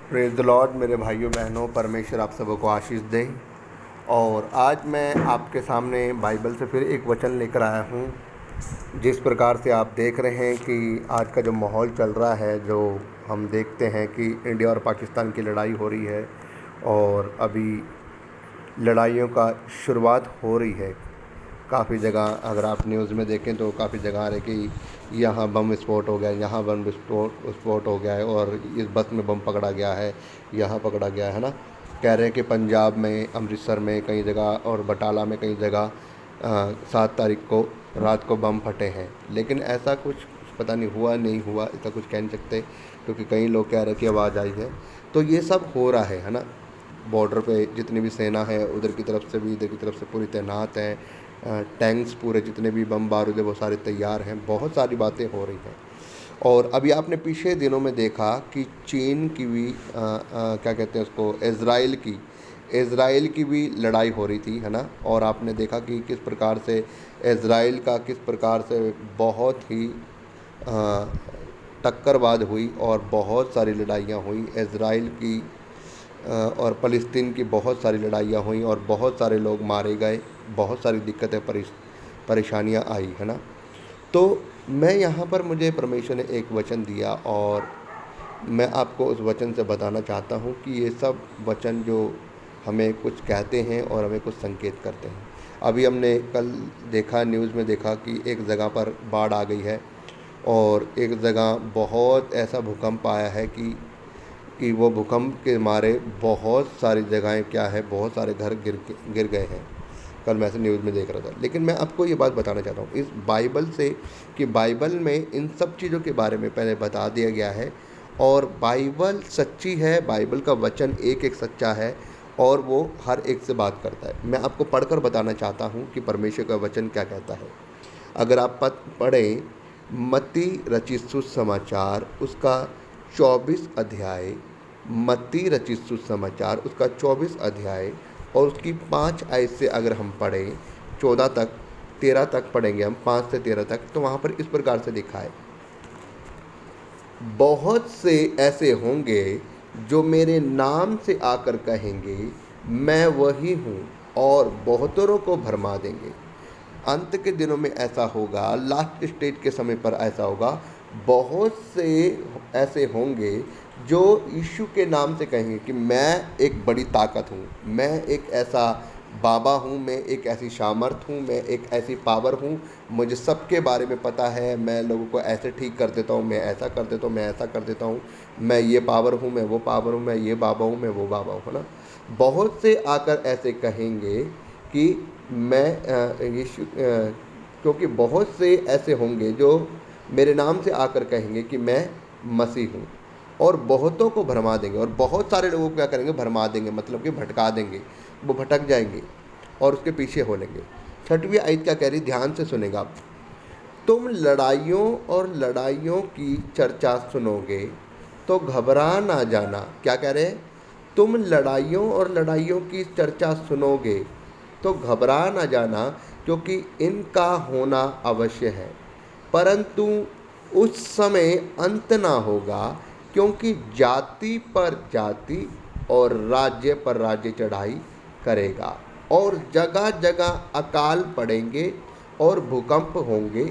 Praise the Lord मेरे भाइयों बहनों, परमेश्वर आप सबको आशीष दें। और आज मैं आपके सामने बाइबल से फिर एक वचन लेकर आया हूँ। जिस प्रकार से आप देख रहे हैं कि आज का जो माहौल चल रहा है, जो हम देखते हैं कि इंडिया और पाकिस्तान की लड़ाई हो रही है और अभी लड़ाइयों का शुरुआत हो रही है। काफ़ी जगह अगर आप न्यूज़ में देखें तो काफ़ी जगह आ रही कि यहाँ बम विस्फोट हो गया, यहाँ बम विस्फोट हो गया है और इस बस में बम पकड़ा गया है, यहाँ पकड़ा गया है ना। कह रहे हैं कि पंजाब में, अमृतसर में कई जगह और बटाला में कई जगह 7 तारीख को रात को बम फटे हैं। लेकिन ऐसा कुछ पता नहीं हुआ नहीं हुआ, ऐसा कुछ कह नहीं सकते, क्योंकि कई लोग कह रहे हैं कि आवाज़ आई है। तो ये सब हो रहा है ना। बॉर्डर पे जितनी भी सेना है उधर की तरफ से भी, इधर की तरफ से पूरी तैनात हैं। टैंक्स पूरे जितने भी बम बारूद है वो सारे तैयार हैं। बहुत सारी बातें हो रही हैं। और अभी आपने पिछले दिनों में देखा कि चीन की भी क्या कहते हैं उसको, इज़राइल की भी लड़ाई हो रही थी, है ना। और आपने देखा कि किस प्रकार से इज़राइल का किस प्रकार से बहुत ही टक्करवाद हुई और बहुत सारी लड़ाइयाँ हुई। इज़राइल की और फ़लस्तीन की बहुत सारी लड़ाइयाँ हुई और बहुत सारे लोग मारे गए, बहुत सारी दिक्कतें परेशानियाँ आई, है ना। तो मैं यहाँ पर, मुझे परमेश्वर ने एक वचन दिया और मैं आपको उस वचन से बताना चाहता हूँ कि ये सब वचन जो हमें कुछ कहते हैं और हमें कुछ संकेत करते हैं। अभी हमने कल देखा, न्यूज़ में देखा कि एक जगह पर बाढ़ आ गई है और एक जगह बहुत ऐसा भूकंप आया है कि वो भूकंप के मारे बहुत सारी जगहें क्या है, बहुत सारे घर गिर गए हैं। कल मैं ऐसे न्यूज़ में देख रहा था। लेकिन मैं आपको ये बात बताना चाहता हूँ इस बाइबल से कि बाइबल में इन सब चीज़ों के बारे में पहले बता दिया गया है और बाइबल सच्ची है। बाइबल का वचन एक एक सच्चा है और वो हर एक से बात करता है। मैं आपको पढ़कर बताना चाहता हूँ कि परमेश्वर का वचन क्या कहता है। अगर आप पढ़ें मत्ती रचित सुसमाचार उसका 24 अध्याय, मत्ती रचित सुसमाचार उसका 24 अध्याय और उसकी 5 आयत से अगर हम पढ़ें 14 तक, 13 तक पढ़ेंगे हम, 5 से 13 तक, तो वहाँ पर इस प्रकार से लिखा है, बहुत से ऐसे होंगे जो मेरे नाम से आकर कहेंगे मैं वही हूँ और बहुतों को भरमा देंगे। अंत के दिनों में ऐसा होगा, लास्ट स्टेज के समय पर ऐसा होगा, बहुत से ऐसे होंगे जो यीशु के नाम से कहेंगे कि मैं एक बड़ी ताकत हूँ, मैं एक ऐसा बाबा हूँ, मैं एक ऐसी सामर्थ हूँ, मैं एक ऐसी पावर हूँ, मुझे सबके बारे में पता है, मैं लोगों को ऐसे ठीक कर देता हूँ, मैं ऐसा कर देता हूँ, मैं ऐसा कर देता हूँ, मैं ये पावर हूँ, मैं वो पावर हूँ, मैं ये बाबा हूँ, मैं वो बाबा हूँ, है ना। बहुत से आकर ऐसे कहेंगे कि मैं यीशु, क्योंकि बहुत से ऐसे होंगे जो मेरे नाम से आकर कहेंगे कि मैं मसीह हूँ और बहुतों को भरमा देंगे। और बहुत सारे लोगों को क्या करेंगे, भरमा देंगे, मतलब कि भटका देंगे, वो भटक जाएंगे और उसके पीछे हो लेंगे। 6वीं आयत क्या कह रही, ध्यान से सुनेगा आप। तुम लड़ाइयों और लड़ाइयों की चर्चा सुनोगे तो घबरा ना जाना। क्या कह रहे हैं, तुम लड़ाइयों और लड़ाइयों की चर्चा सुनोगे तो घबरा ना जाना, क्योंकि इनका होना अवश्य है, परंतु उस समय अंत ना होगा, क्योंकि जाति पर जाति और राज्य पर राज्य चढ़ाई करेगा और जगह जगह अकाल पड़ेंगे और भूकंप होंगे।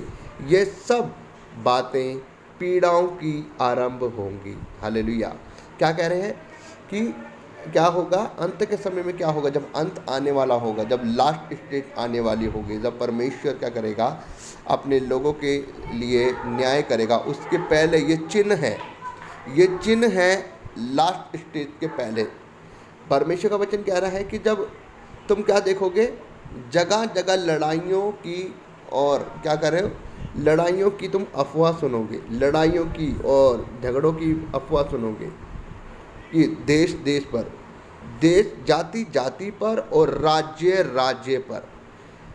ये सब बातें पीड़ाओं की आरंभ होंगी। हालेलुया। क्या कह रहे हैं कि क्या होगा, अंत के समय में क्या होगा, जब अंत आने वाला होगा, जब लास्ट स्टेज आने वाली होगी, जब परमेश्वर क्या करेगा, अपने लोगों के लिए न्याय करेगा, उसके पहले ये चिन्ह है, ये चिन्ह है लास्ट स्टेज के पहले। परमेश्वर का वचन कह रहा है कि जब तुम क्या देखोगे, जगह जगह लड़ाइयों की, और क्या कर रहे हो, लड़ाइयों की तुम अफवाह सुनोगे, लड़ाइयों की और झगड़ों की अफवाह सुनोगे कि देश देश पर, देश जाति जाति पर और राज्य राज्य पर।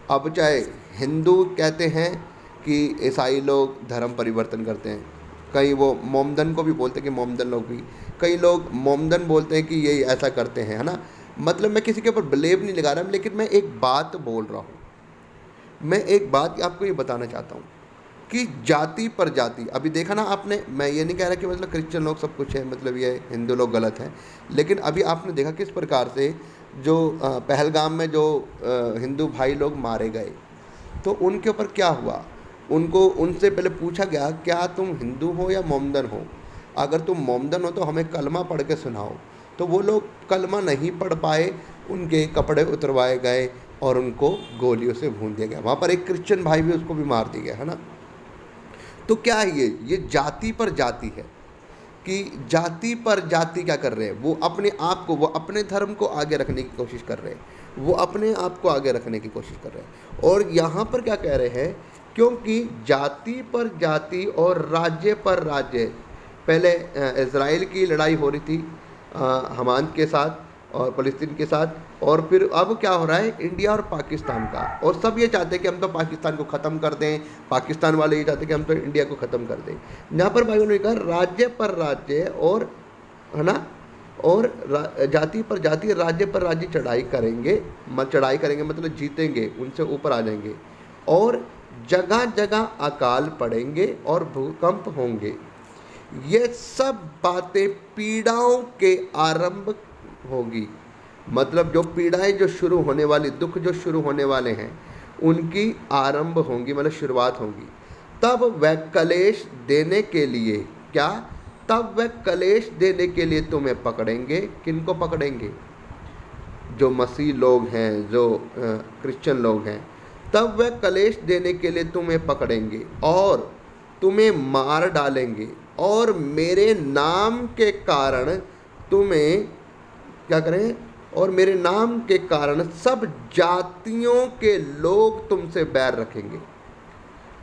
अब चाहे हिंदू कहते हैं कि ईसाई लोग धर्म परिवर्तन करते हैं, कई वो मोमदन को भी बोलते हैं कि मोमदन लोग भी, कई लोग मोमदन बोलते हैं कि ये ऐसा करते हैं, है ना। मतलब मैं किसी के ऊपर ब्लेम नहीं लगा रहा, लेकिन मैं एक बात बोल रहा हूँ, मैं एक बात आपको ये बताना चाहता हूँ कि जाति पर जाति, अभी देखा ना आपने, मैं ये नहीं कह रहा कि मतलब क्रिश्चियन लोग सब कुछ है, मतलब ये हिंदू लोग गलत हैं, लेकिन अभी आपने देखा किस प्रकार से जो पहलगाम में जो हिंदू भाई लोग मारे गए, तो उनके ऊपर क्या हुआ, उनको उनसे पहले पूछा गया क्या तुम हिंदू हो या मोमदन हो, अगर तुम मोमदन हो तो हमें कलमा पढ़ के सुनाओ। तो वो लोग कलमा नहीं पढ़ पाए, उनके कपड़े उतरवाए गए और उनको गोलियों से भून दिया गया। वहाँ पर एक क्रिश्चियन भाई भी, उसको भी मार दिया गया, है ना। तो क्या है ये जाति पर जाति है, कि जाति पर जाति क्या कर रहे हैं, वो अपने आप को, वो अपने धर्म को आगे रखने की कोशिश कर रहे हैं, वो अपने आप को आगे रखने की कोशिश कर रहे हैं। और यहाँ पर क्या कह रहे हैं, क्योंकि जाति पर जाति और राज्य पर राज्य, पहले इज़राइल की लड़ाई हो रही थी हमास के साथ और फ़लस्तीन के साथ, और फिर अब क्या हो रहा है इंडिया और पाकिस्तान का, और सब ये चाहते हैं कि हम तो पाकिस्तान को ख़त्म कर दें, पाकिस्तान वाले ये चाहते हैं कि हम तो इंडिया को ख़त्म कर दें। यहाँ पर भाइयों ने कहा राज्य पर राज्य और, है ना, और जाति पर जाति, राज्य पर राज्य चढ़ाई करेंगे, चढ़ाई करेंगे मतलब जीतेंगे, उनसे ऊपर आ जाएंगे, और जगह जगह अकाल पड़ेंगे और भूकंप होंगे। ये सब बातें पीड़ाओं के आरंभ होगी, मतलब जो पीड़ाएं जो शुरू होने वाली, दुख जो शुरू होने वाले हैं, उनकी आरंभ होंगी, मतलब शुरुआत होंगी। तब वह कलेश देने के लिए क्या, तब वह कलेश देने के लिए तुम्हें पकड़ेंगे। किनको पकड़ेंगे? जो मसीह लोग हैं, जो क्रिश्चियन लोग हैं, तब वह कलेश देने के लिए तुम्हें पकड़ेंगे और तुम्हें मार डालेंगे, और मेरे नाम के कारण तुम्हें क्या करें, और मेरे नाम के कारण सब जातियों के लोग तुमसे बैर रखेंगे।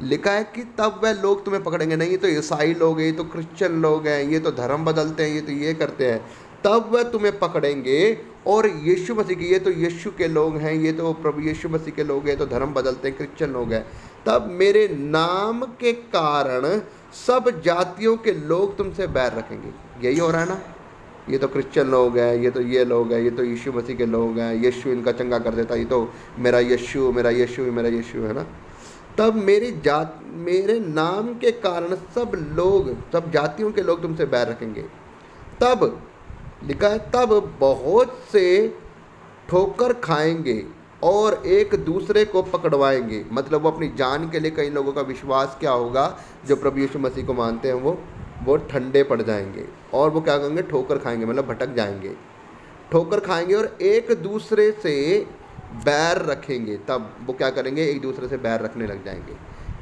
लिखा है कि तब वह लोग तुम्हें पकड़ेंगे, नहीं ये तो ईसाई लोग हैं, ये तो क्रिश्चियन लोग हैं, ये तो धर्म बदलते हैं, ये तो ये करते हैं, तब वह तुम्हें पकड़ेंगे। और यीशु मसीह की, ये तो यीशु के लोग हैं, ये तो प्रभु यीशु मसीह के लोग हैं, तो धर्म बदलते हैं, क्रिश्चियन लोग हैं, तब मेरे नाम के कारण सब जातियों के लोग तुमसे बैर रखेंगे। यही हो रहा है ना, ये तो क्रिश्चियन लोग हैं, ये तो ये लोग हैं, ये तो यीशु मसीह के लोग हैं, यीशु इनका चंगा कर देता, ये तो मेरा यीशु, मेरा यीशु, मेरा यीशु, है ना। तब मेरे नाम के कारण सब लोग, सब जातियों के लोग तुमसे बैर रखेंगे। तब लिखा है, तब बहुत से ठोकर खाएंगे और एक दूसरे को पकड़वाएंगे, मतलब वो अपनी जान के लिए, कई लोगों का विश्वास क्या होगा, जो प्रभु यीशु मसीह को मानते हैं, वो ठंडे पड़ जाएंगे, और वो क्या करेंगे, ठोकर खाएंगे, मतलब भटक जाएंगे, ठोकर खाएंगे और एक दूसरे से बैर रखेंगे। तब वो क्या करेंगे, एक दूसरे से बैर रखने लग जाएंगे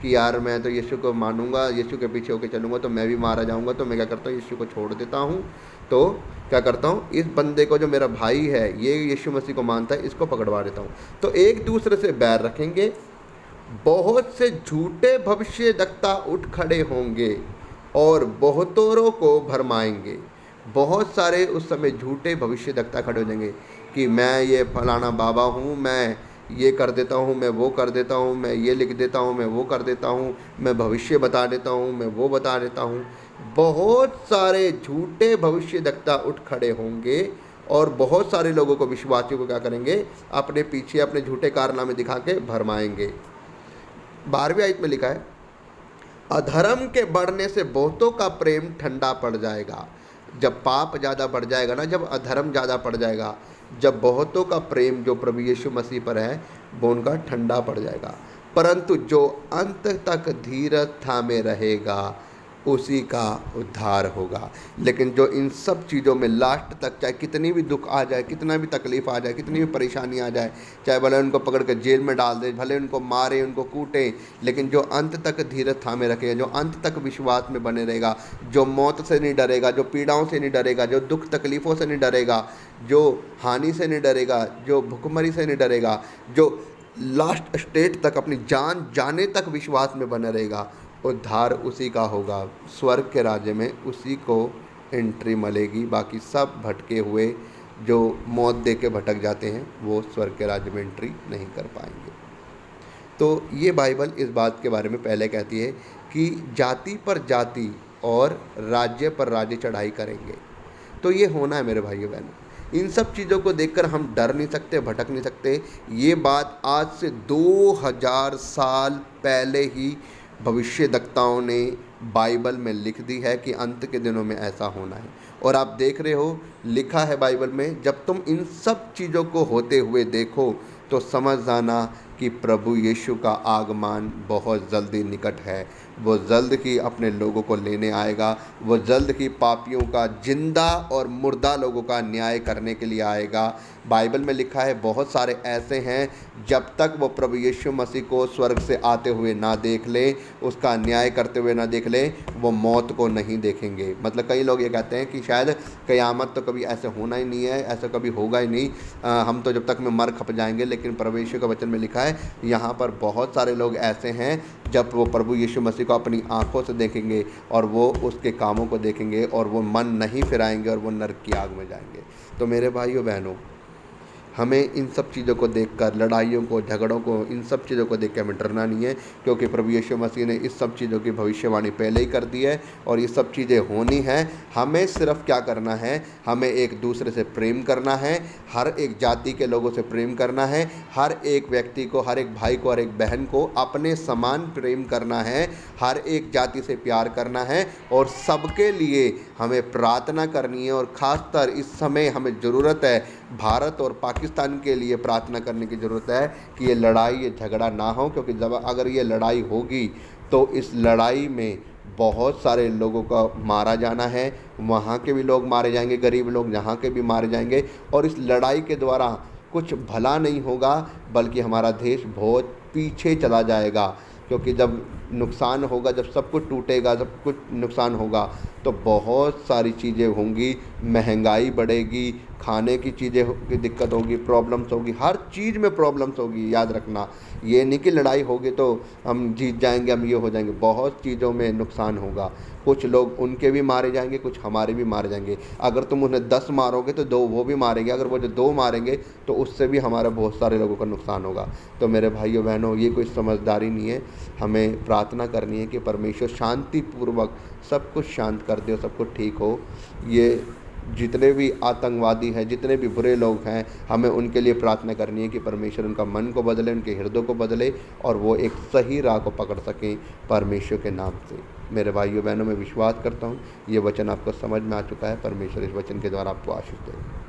कि यार मैं तो यीशु को मानूंगा, यीशु के पीछे होकर चलूंगा तो मैं भी मारा जाऊंगा, तो मैं क्या करता हूँ, यीशु को छोड़ देता हूँ, तो क्या करता हूँ, इस बंदे को, जो मेरा भाई है, ये यीशु मसीह को मानता है, इसको पकड़वा देता हूँ। तो एक दूसरे से बैर रखेंगे, बहुत से झूठे भविष्यद्वक्ता उठ खड़े होंगे और बहुतों को भरमाएंगे। बहुत सारे उस समय झूठे भविष्यद्वक्ता खड़े हो जाएंगे कि मैं ये फलाना बाबा हूँ, मैं ये कर देता हूँ, मैं वो कर देता हूँ, मैं ये लिख देता हूँ, मैं वो कर देता हूँ, मैं भविष्य बता देता हूँ, मैं वो बता देता हूँ। बहुत सारे झूठे भविष्यद्वक्ता उठ खड़े होंगे और बहुत सारे लोगों को, विश्वासियों को क्या करेंगे, अपने पीछे अपने झूठे कारनामे दिखा के भरमाएंगे। 12वीं आयत में लिखा है, अधर्म के बढ़ने से बहुतों का प्रेम ठंडा पड़ जाएगा। जब पाप ज़्यादा बढ़ जाएगा ना, जब अधर्म ज़्यादा पड़ जाएगा, जब बहुतों का प्रेम जो प्रभु यीशु मसीह पर है वो उनका ठंडा पड़ जाएगा। परंतु जो अंत तक धीरज थामे रहेगा उसी का उद्धार होगा। लेकिन जो इन सब चीज़ों में लास्ट तक, चाहे कितनी भी दुख आ जाए, कितना भी तकलीफ़ आ जाए, कितनी भी परेशानी आ जाए, चाहे भले उनको पकड़ कर जेल में डाल दे, भले उनको मारे, उनको कूटें, लेकिन जो अंत तक धीरज थामे रखेगा, जो अंत तक विश्वास में बने रहेगा, जो मौत से नहीं डरेगा, जो पीड़ाओं से नहीं डरेगा, जो दुख तकलीफ़ों से नहीं डरेगा, जो हानि से नहीं डरेगा, जो भुखमरी से नहीं डरेगा, जो लास्ट स्टेज तक, अपनी जान जाने तक विश्वास में बने रहेगा, उद्धार उसी का होगा। स्वर्ग के राज्य में उसी को एंट्री मिलेगी। बाकी सब भटके हुए जो मौत दे के भटक जाते हैं वो स्वर्ग के राज्य में एंट्री नहीं कर पाएंगे। तो ये बाइबल इस बात के बारे में पहले कहती है कि जाति पर जाति और राज्य पर राज्य चढ़ाई करेंगे। तो ये होना है मेरे भाइयों बहनों। इन सब चीज़ों को देखकर हम डर नहीं सकते, भटक नहीं सकते। ये बात आज से 2000 साल पहले ही भविष्यद्वक्ताओं ने बाइबल में लिख दी है कि अंत के दिनों में ऐसा होना है। और आप देख रहे हो, लिखा है बाइबल में, जब तुम इन सब चीज़ों को होते हुए देखो तो समझ जाना कि प्रभु यीशु का आगमन बहुत जल्दी निकट है। वो जल्द ही अपने लोगों को लेने आएगा। वो जल्द ही पापियों का, जिंदा और मुर्दा लोगों का न्याय करने के लिए आएगा। बाइबल में लिखा है, बहुत सारे ऐसे हैं जब तक वो प्रभु यीशु मसीह को स्वर्ग से आते हुए ना देख लें, उसका न्याय करते हुए ना देख लें, वो मौत को नहीं देखेंगे। मतलब कई लोग ये कहते हैं कि शायद क़यामत तो कभी ऐसे होना ही नहीं है, ऐसा कभी होगा ही नहीं, हम तो जब तक में मर खप जाएंगे। लेकिन प्रभु यीशु का वचन में लिखा है, यहाँ पर बहुत सारे लोग ऐसे हैं जब वो प्रभु यीशु मसीह को अपनी आंखों से देखेंगे और वो उसके कामों को देखेंगे और वो मन नहीं फिराएंगे और वो नरक की आग में जाएंगे। तो मेरे भाइयों बहनों, हमें इन सब चीज़ों को देखकर, लड़ाइयों को, झगड़ों को, इन सब चीज़ों को देख के हमें डरना नहीं है, क्योंकि प्रभु यीशु मसीह ने इस सब चीज़ों की भविष्यवाणी पहले ही कर दी है और ये सब चीज़ें होनी हैं। हमें सिर्फ क्या करना है, हमें एक दूसरे से प्रेम करना है, हर एक जाति के लोगों से प्रेम करना है, हर एक व्यक्ति को, हर एक भाई को, हर एक बहन को अपने समान प्रेम करना है, हर एक जाति से प्यार करना है और सबके लिए हमें प्रार्थना करनी है। और ख़ासकर इस समय हमें ज़रूरत है, भारत और पाकिस्तान के लिए प्रार्थना करने की ज़रूरत है कि ये लड़ाई, ये झगड़ा ना हो, क्योंकि जब अगर ये लड़ाई होगी तो इस लड़ाई में बहुत सारे लोगों का मारा जाना है। वहाँ के भी लोग मारे जाएंगे, गरीब लोग यहाँ के भी मारे जाएंगे और इस लड़ाई के द्वारा कुछ भला नहीं होगा, बल्कि हमारा देश बहुत पीछे चला जाएगा। क्योंकि जब नुकसान होगा, जब सब कुछ टूटेगा, सब कुछ नुकसान होगा, तो बहुत सारी चीज़ें होंगी, महंगाई बढ़ेगी, खाने की चीज़ें की दिक्कत होगी, प्रॉब्लम्स होगी, हर चीज़ में प्रॉब्लम्स होगी। याद रखना, ये नहीं कि लड़ाई होगी तो हम जीत जाएंगे, हम ये हो जाएंगे, बहुत चीज़ों में नुकसान होगा। कुछ लोग उनके भी मारे जाएंगे, कुछ हमारे भी मारे जाएंगे। अगर तुम उन्हें 10 मारोगे तो 2 वो भी मारेंगे, अगर वो जो 2 मारेंगे तो उससे भी हमारा बहुत सारे लोगों का नुकसान होगा। तो मेरे भाइयों बहनों, ये कोई समझदारी नहीं है। हमें प्रार्थना करनी है कि परमेश्वर शांतिपूर्वक सब कुछ शांत कर दे और सब कुछ ठीक हो। ये जितने भी आतंकवादी हैं, जितने भी बुरे लोग हैं, हमें उनके लिए प्रार्थना करनी है कि परमेश्वर उनका मन को बदले, उनके हृदय को बदले और वो एक सही राह को पकड़ सकें परमेश्वर के नाम से। मेरे भाइयों बहनों, मैं विश्वास करता हूँ ये वचन आपको समझ में आ चुका है। परमेश्वर इस वचन के द्वारा आपको आशीष दे।